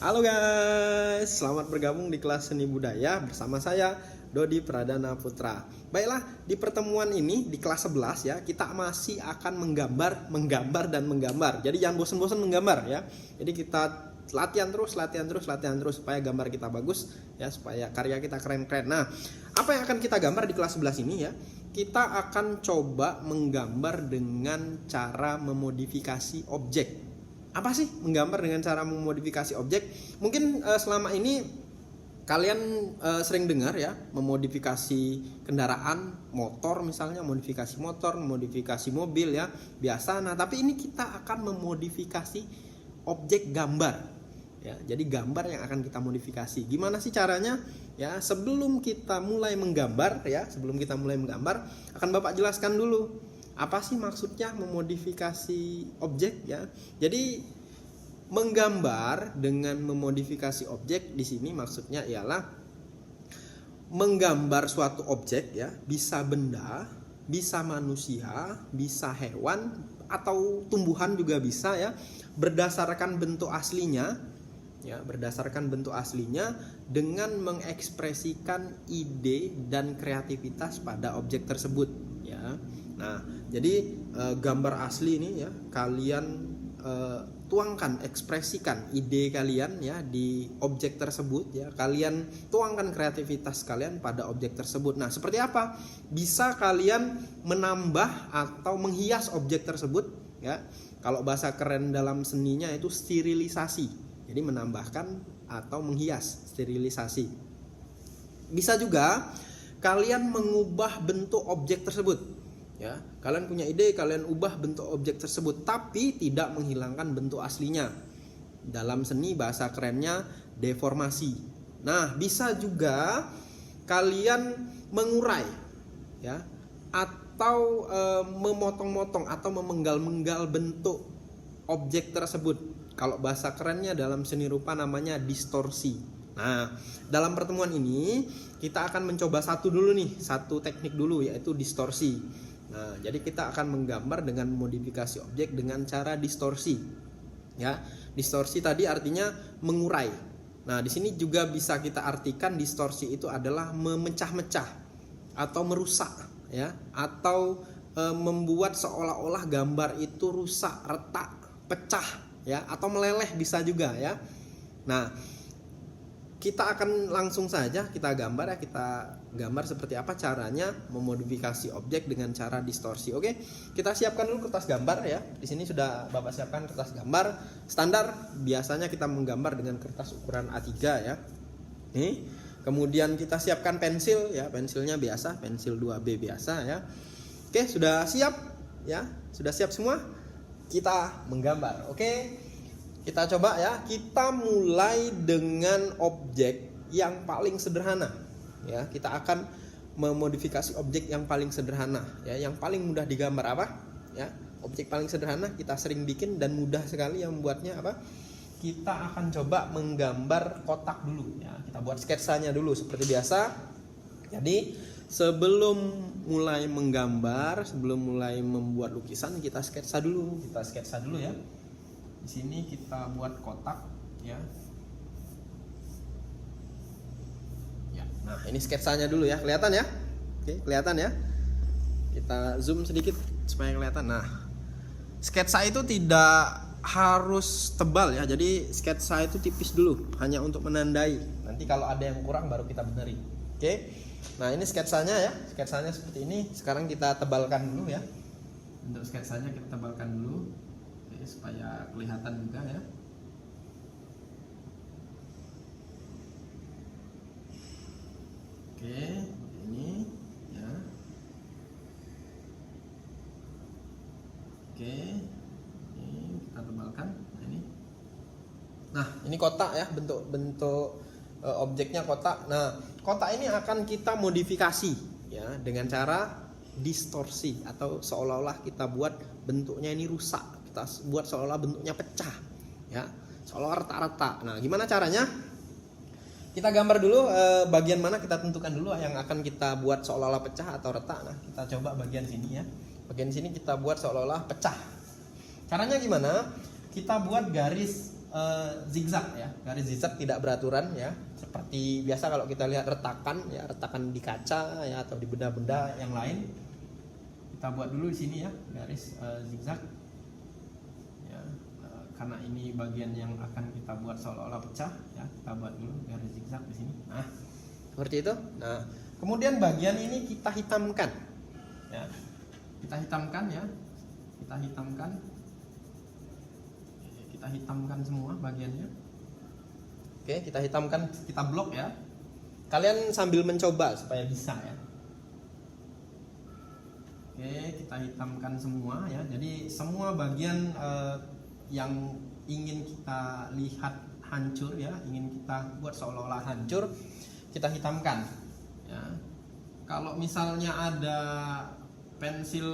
Halo guys, selamat bergabung di kelas seni budaya bersama saya Dodi Pradana Putra. Baiklah, di pertemuan ini di kelas 11 ya, kita masih akan menggambar dan menggambar. Jadi jangan bosan-bosan menggambar ya. Jadi kita latihan terus supaya gambar kita bagus ya, supaya karya kita keren-keren. Nah, apa yang akan kita gambar di kelas 11 ini ya? Kita akan coba menggambar dengan cara memodifikasi objek. Apa sih menggambar dengan cara memodifikasi objek? Mungkin selama ini kalian sering dengar ya, memodifikasi kendaraan, motor misalnya, modifikasi motor, modifikasi mobil ya, biasa. Nah, tapi ini kita akan memodifikasi objek gambar ya. Jadi gambar yang akan kita modifikasi. Gimana sih caranya? Ya, sebelum kita mulai menggambar, akan Bapak jelaskan dulu. Apa sih maksudnya memodifikasi objek ya? Jadi menggambar dengan memodifikasi objek di sini maksudnya ialah menggambar suatu objek ya, bisa benda, bisa manusia, bisa hewan atau tumbuhan juga bisa ya, berdasarkan bentuk aslinya ya, dengan mengekspresikan ide dan kreativitas pada objek tersebut ya. Nah, jadi gambar asli ini ya, kalian tuangkan, ekspresikan ide kalian ya di objek tersebut ya. Kalian tuangkan kreativitas kalian pada objek tersebut. Nah, seperti apa? Bisa kalian menambah atau menghias objek tersebut ya. Kalau bahasa keren dalam seninya itu sterilisasi. Jadi menambahkan atau menghias, sterilisasi. Bisa juga kalian mengubah bentuk objek tersebut. Ya, kalian punya ide, kalian ubah bentuk objek tersebut tapi tidak menghilangkan bentuk aslinya. Dalam seni bahasa kerennya deformasi. Nah, bisa juga kalian mengurai ya, atau memotong-motong atau memenggal-menggal bentuk objek tersebut. Kalau bahasa kerennya dalam seni rupa namanya distorsi. Nah, dalam pertemuan ini kita akan mencoba satu teknik dulu, yaitu distorsi. Nah, jadi kita akan menggambar dengan modifikasi objek dengan cara distorsi. Ya, distorsi tadi artinya mengurai. Nah, di sini juga bisa kita artikan distorsi itu adalah memecah-mecah atau merusak ya, atau membuat seolah-olah gambar itu rusak, retak, pecah ya, atau meleleh bisa juga ya. Nah, kita akan langsung saja kita gambar seperti apa caranya memodifikasi objek dengan cara distorsi. Oke, kita siapkan dulu kertas gambar ya. Di sini sudah Bapak siapkan kertas gambar standar. Biasanya kita menggambar dengan kertas ukuran A3 ya. Nih, kemudian kita siapkan pensil ya, pensilnya biasa, pensil 2B biasa ya. Oke, sudah siap ya? Sudah siap semua? Kita menggambar. Oke. Kita coba ya, kita mulai dengan objek yang paling sederhana ya. Kita akan memodifikasi objek yang paling sederhana ya, yang paling mudah digambar apa? Ya, objek paling sederhana kita sering bikin dan mudah sekali yang membuatnya apa? Kita akan coba menggambar kotak dulu ya. Kita buat sketsanya dulu seperti biasa. Jadi, sebelum mulai menggambar, sebelum mulai membuat lukisan, kita sketsa dulu ya. Di sini kita buat kotak ya. Ya, nah ini sketsanya dulu ya, kelihatan ya? Oke, kelihatan ya? Kita zoom sedikit supaya kelihatan. Nah, sketsa itu tidak harus tebal ya. Jadi sketsa itu tipis dulu, hanya untuk menandai. Nanti kalau ada yang kurang baru kita benerin. Oke. Nah, ini sketsanya ya. Sketsanya seperti ini. Sekarang kita tebalkan dulu ya. Untuk sketsanya kita tebalkan dulu supaya kelihatan juga ya. Oke, ini ya. Oke, ini kita tebalkan. Nah, ini kotak ya, bentuk objeknya kotak. Nah, kotak ini akan kita modifikasi ya dengan cara distorsi atau seolah-olah kita buat bentuknya ini rusak. Kita buat seolah bentuknya pecah ya, seolah retak-retak. Nah, gimana caranya? Kita gambar dulu bagian mana, kita tentukan dulu yang akan kita buat seolah-olah pecah atau retak. Nah, kita coba bagian sini ya. Bagian sini kita buat seolah-olah pecah. Caranya gimana? Kita buat garis zigzag ya, garis zigzag tidak beraturan ya, seperti biasa kalau kita lihat retakan ya, retakan di kaca ya atau di benda-benda yang lain. Kita buat dulu di sini ya garis zigzag ya, karena ini bagian yang akan kita buat seolah-olah pecah ya, kita buat dulu garis zigzag di sini. Nah seperti itu. Nah kemudian bagian ini kita hitamkan ya, kita hitamkan ya, kita hitamkan semua bagiannya. Oke, kita hitamkan, kita blok ya. Kalian sambil mencoba supaya bisa ya. Oke, kita hitamkan semua ya. Jadi semua bagian yang ingin kita lihat hancur ya, ingin kita buat seolah-olah hancur, kita hitamkan ya. Kalau misalnya ada pensil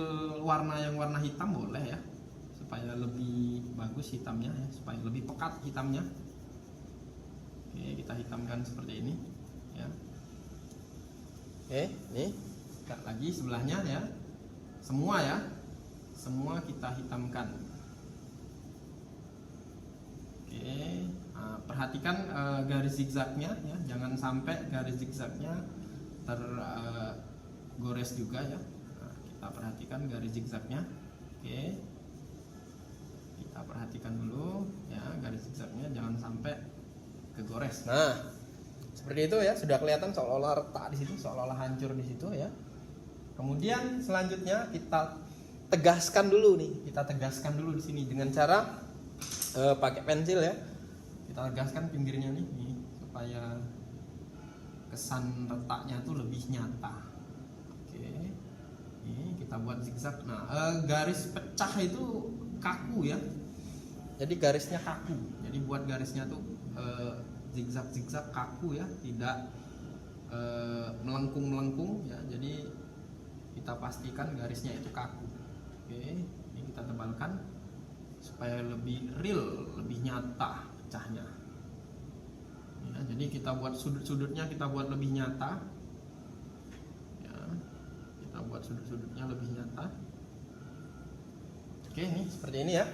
warna yang warna hitam boleh ya, supaya lebih bagus hitamnya ya, supaya lebih pekat hitamnya. Oke, kita hitamkan seperti ini ya. Oke, nih dekat lagi sebelahnya ya, semua ya, semua kita hitamkan. Oke, nah, perhatikan garis zigzagnya ya, jangan sampai garis zigzagnya tergores juga ya. Nah, kita perhatikan garis zigzagnya. Oke, kita perhatikan dulu ya, garis zigzagnya jangan sampai kegores. Nah seperti itu ya, sudah kelihatan seolah-olah retak di situ, seolah-olah hancur di situ ya. Kemudian selanjutnya kita tegaskan dulu nih, kita tegaskan dulu di sini dengan cara pakai pensil ya. Kita tegaskan pinggirnya nih supaya kesan retaknya tuh lebih nyata. Oke, ini kita buat zigzag. Nah garis pecah itu kaku ya, jadi garisnya kaku, jadi buat garisnya tuh zigzag kaku ya, tidak melengkung ya, jadi kita pastikan garisnya itu kaku. Oke, ini kita tebalkan supaya lebih real, lebih nyata pecahnya ya. Jadi kita buat sudut-sudutnya, kita buat lebih nyata ya, kita buat sudut-sudutnya lebih nyata. Oke, ini seperti ini ya,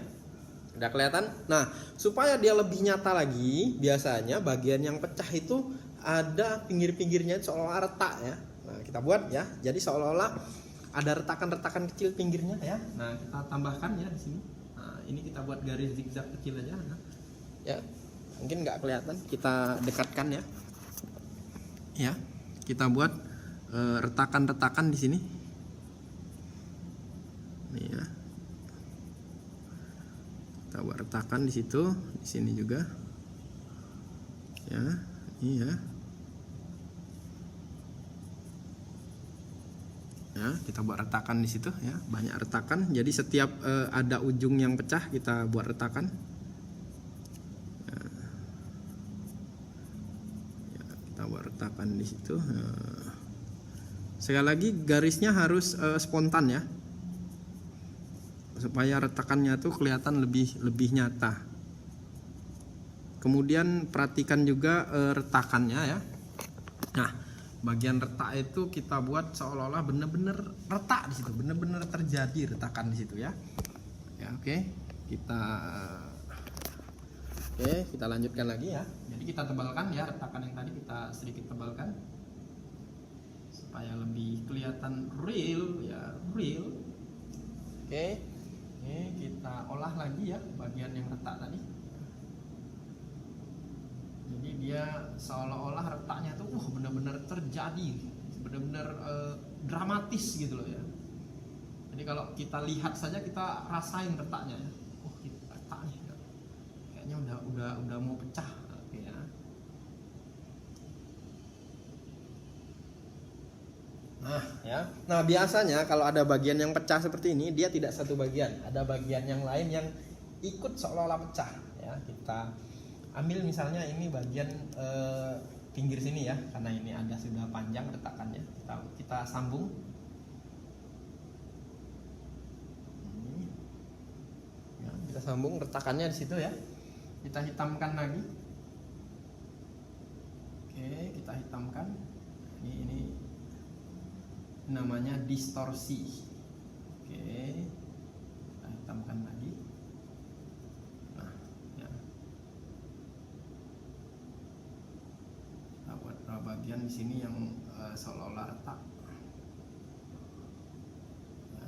udah kelihatan. Nah supaya dia lebih nyata lagi, biasanya bagian yang pecah itu ada pinggir-pinggirnya seolah-olah retak ya. Nah kita buat ya, jadi seolah-olah ada retakan-retakan kecil pinggirnya ya. Nah kita tambahkan ya di sini. Nah ini kita buat garis zigzag kecil aja. Nah, ya mungkin nggak kelihatan, kita dekatkan ya. Ya kita buat retakan-retakan di sini. Nih ya. Kita buat retakan di situ, di sini juga ya, iya ya, kita buat retakan di situ ya, banyak retakan. Jadi setiap ada ujung yang pecah kita buat retakan ya, kita buat retakan di situ ya. Sekali lagi garisnya harus spontan ya, supaya retakannya tuh kelihatan lebih nyata. Kemudian perhatikan juga retakannya ya. Nah bagian retak itu kita buat seolah-olah bener-bener retak di situ, bener-bener terjadi retakan di situ ya. Ya oke, kita lanjutkan lagi ya. Jadi kita tebalkan ya, retakan yang tadi kita sedikit tebalkan supaya lebih kelihatan real ya, real. Oke, ini kita olah lagi ya bagian yang retak tadi. Jadi dia seolah-olah retaknya tuh benar-benar terjadi, benar-benar dramatis gitu loh ya. Jadi kalau kita lihat saja kita rasain retaknya ya. Retaknya kayaknya udah mau pecah. Oke ya. Nah biasanya kalau ada bagian yang pecah seperti ini, dia tidak satu bagian, ada bagian yang lain yang ikut seolah-olah pecah ya. Kita ambil misalnya ini bagian pinggir sini ya, karena ini ada sudah panjang retakannya, kita sambung. Ya, kita sambung retakannya di situ ya. Kita hitamkan lagi. Oke, kita hitamkan. Ini namanya distorsi. Oke, kita hitamkan lagi. Nah ya, di sini yang seolah-olah retak. Ya.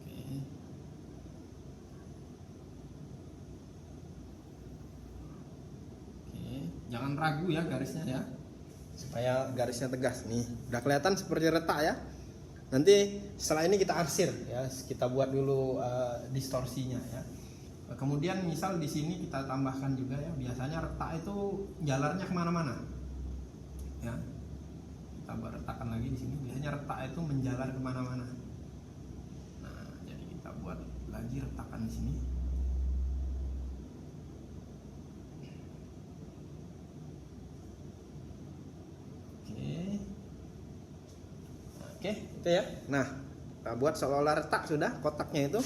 Oke. Oke, jangan ragu ya garisnya ya, supaya garisnya tegas. Nih, udah kelihatan seperti retak ya. Nanti setelah ini kita arsir ya, kita buat dulu distorsinya ya. Kemudian misal di sini kita tambahkan juga ya, biasanya retak itu jalarnya kemana-mana ya. Kita buat retakan lagi di sini, biasanya retak itu menjalar kemana-mana. Nah, jadi kita buat lagi retakan di sini. Oke, itu ya. Nah, kita buat seolah-olah retak sudah kotaknya itu.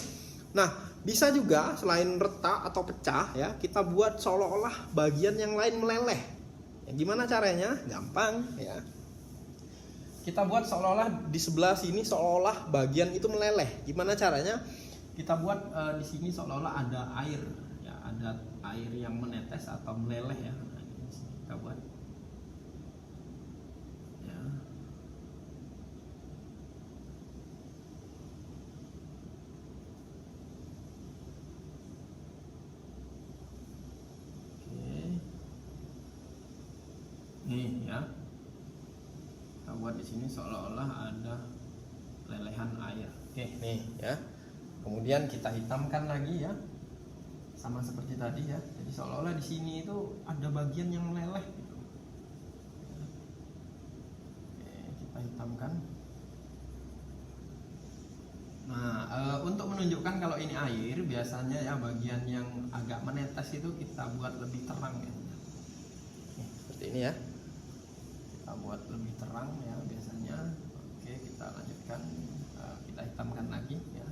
Nah, bisa juga selain retak atau pecah ya, kita buat seolah-olah bagian yang lain meleleh. Ya, gimana caranya? Gampang ya. Kita buat seolah-olah di sebelah sini seolah-olah bagian itu meleleh. Gimana caranya? Kita buat di sini seolah-olah ada air ya, ada air yang menetes atau meleleh ya. Nah, ini kita buat. Nih ya, kita buat di sini seolah-olah ada lelehan air. Oke, nih ya. Kemudian kita hitamkan lagi ya, sama seperti tadi ya. Jadi seolah-olah di sini itu ada bagian yang meleleh. Gitu. Oke, kita hitamkan. Nah, untuk menunjukkan kalau ini air, biasanya ya bagian yang agak menetes itu kita buat lebih terang ya. Oke, seperti ini ya. Kita buat lebih terang ya biasanya. Oke, kita lanjutkan, kita hitamkan lagi ya.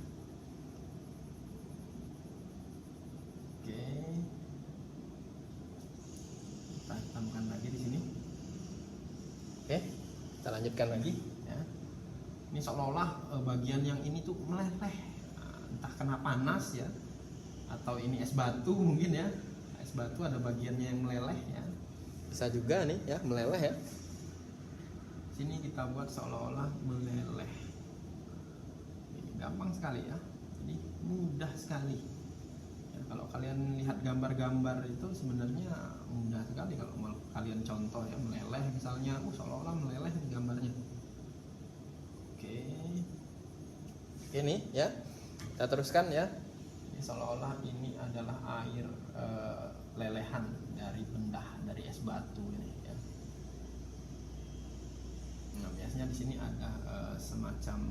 Oke, kita hitamkan lagi di sini. Oke, kita lanjutkan lagi ya. Ini seolah-olah bagian yang ini tuh meleleh, entah kena panas ya, atau ini es batu mungkin ya. Es batu ada bagiannya yang meleleh ya. Bisa juga nih ya meleleh ya. Sini kita buat seolah-olah meleleh. Ini gampang sekali ya, jadi mudah sekali ya, kalau kalian lihat gambar-gambar itu sebenarnya mudah sekali kalau mau kalian contoh ya, meleleh misalnya, seolah-olah meleleh gambarnya. Oke, ini ya, kita teruskan ya. Ini seolah-olah ini adalah air lelehan dari pendah dari es batu ini. Nah, biasanya di sini ada semacam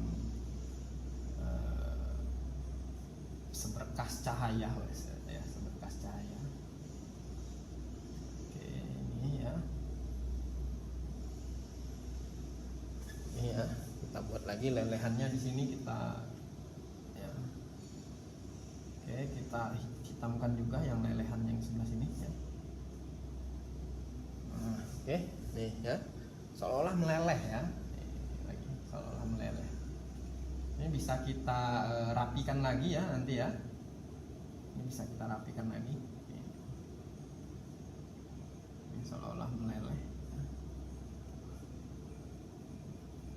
seberkas cahaya ya, seberkas cahaya. Oke, ini ya. Ini ya, kita buat lagi lelehannya di sini kita ya. Oke, kita hitamkan juga yang lelehan yang sebelah sini ya. Nah, oke, nih ya. Seolah-olah meleleh ya. Lagi seolah-olah meleleh. Ini bisa kita rapikan lagi ya nanti ya. Ini bisa kita rapikan lagi. Ini seolah-olah meleleh.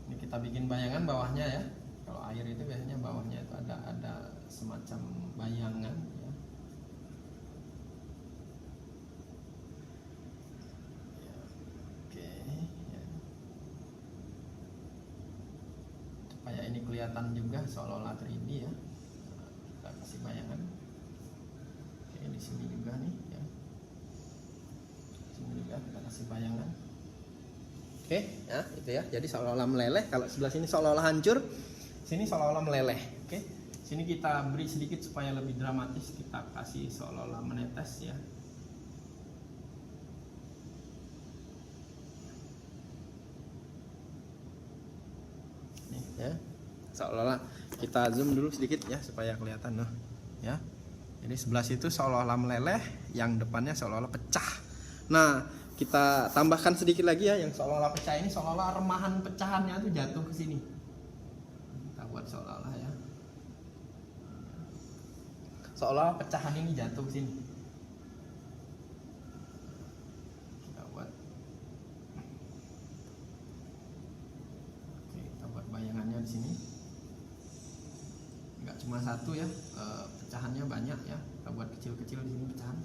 Ini kita bikin bayangan bawahnya ya. Kalau air itu biasanya bawahnya itu ada semacam bayangan ya. Supaya ini kelihatan juga seolah-olah 3D ya. Kita kasih bayangan. Oke, di sini juga nih ya. Di sini juga kita kasih bayangan. Oke, ya, itu ya. Jadi seolah-olah meleleh. Kalau sebelah sini seolah-olah hancur, sini seolah-olah meleleh. Oke. Sini kita beri sedikit supaya lebih dramatis, kita kasih seolah-olah menetes ya. Ya, seolah-olah kita zoom dulu sedikit ya supaya kelihatan loh ya. Jadi sebelah situ seolah-olah meleleh, yang depannya seolah-olah pecah. Nah, kita tambahkan sedikit lagi ya, yang seolah-olah pecah ini seolah-olah remahan pecahannya itu jatuh ke sini. Kita buat seolah-olah ya, seolah-olah pecahan ini jatuh ke sini. Kita buat sini. Nggak cuma satu ya, pecahannya banyak ya. Kita buat kecil-kecil di sini pecahan.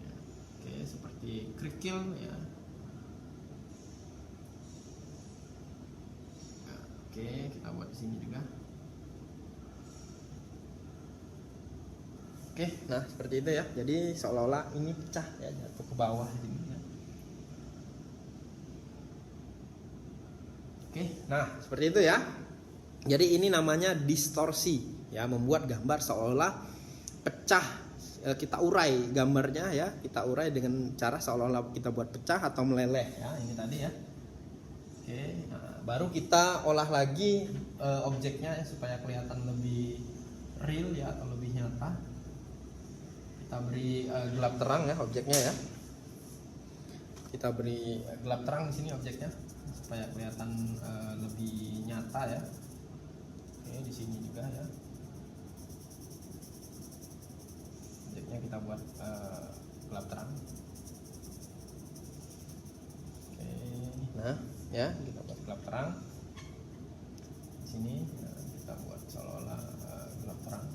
Ya, oke, seperti kerikil ya. Nah, oke, kita buat di sini juga. Oke, nah seperti itu ya. Jadi seolah-olah ini pecah ya, jatuh ke bawah sini ya. Oke, nah seperti itu ya. Jadi ini namanya distorsi ya, membuat gambar seolah pecah. Kita urai gambarnya ya, kita urai dengan cara seolah-olah kita buat pecah atau meleleh ya, ini tadi ya. Oke, nah, baru kita olah lagi objeknya ya, supaya kelihatan lebih real ya, atau lebih nyata. Kita beri gelap terang ya objeknya ya. Kita beri gelap terang di sini objeknya supaya kelihatan lebih nyata ya. Oke, di sini juga ya. Objeknya kita buat gelap terang. Oke, nah ya kita buat gelap terang. Di sini kita buat seolah-olah gelap terang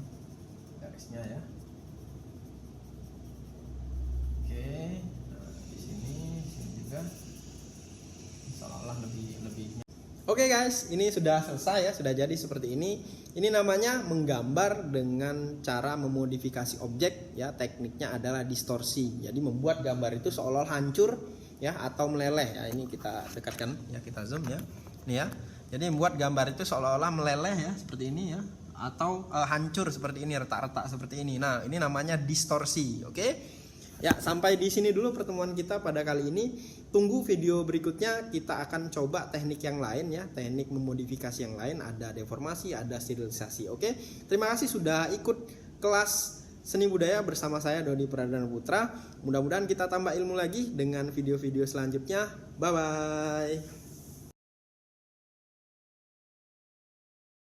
garisnya ya. Oke, nah di sini juga seolah-olah lebih. Oke guys, ini sudah selesai ya, sudah jadi seperti ini. Ini namanya menggambar dengan cara memodifikasi objek ya. Tekniknya adalah distorsi. Jadi membuat gambar itu seolah hancur ya atau meleleh ya. Ini kita dekatkan ya, kita zoom ya. Ini ya. Jadi membuat gambar itu seolah-olah meleleh ya, seperti ini ya, atau hancur seperti ini, retak-retak seperti ini. Nah, ini namanya distorsi, oke? Ya, sampai di sini dulu pertemuan kita pada kali ini. Tunggu video berikutnya, kita akan coba teknik yang lain ya, teknik memodifikasi yang lain, ada deformasi, ada sterilisasi. Oke. Terima kasih sudah ikut kelas seni budaya bersama saya Dodi Pradana Putra. Mudah-mudahan kita tambah ilmu lagi dengan video-video selanjutnya. Bye bye.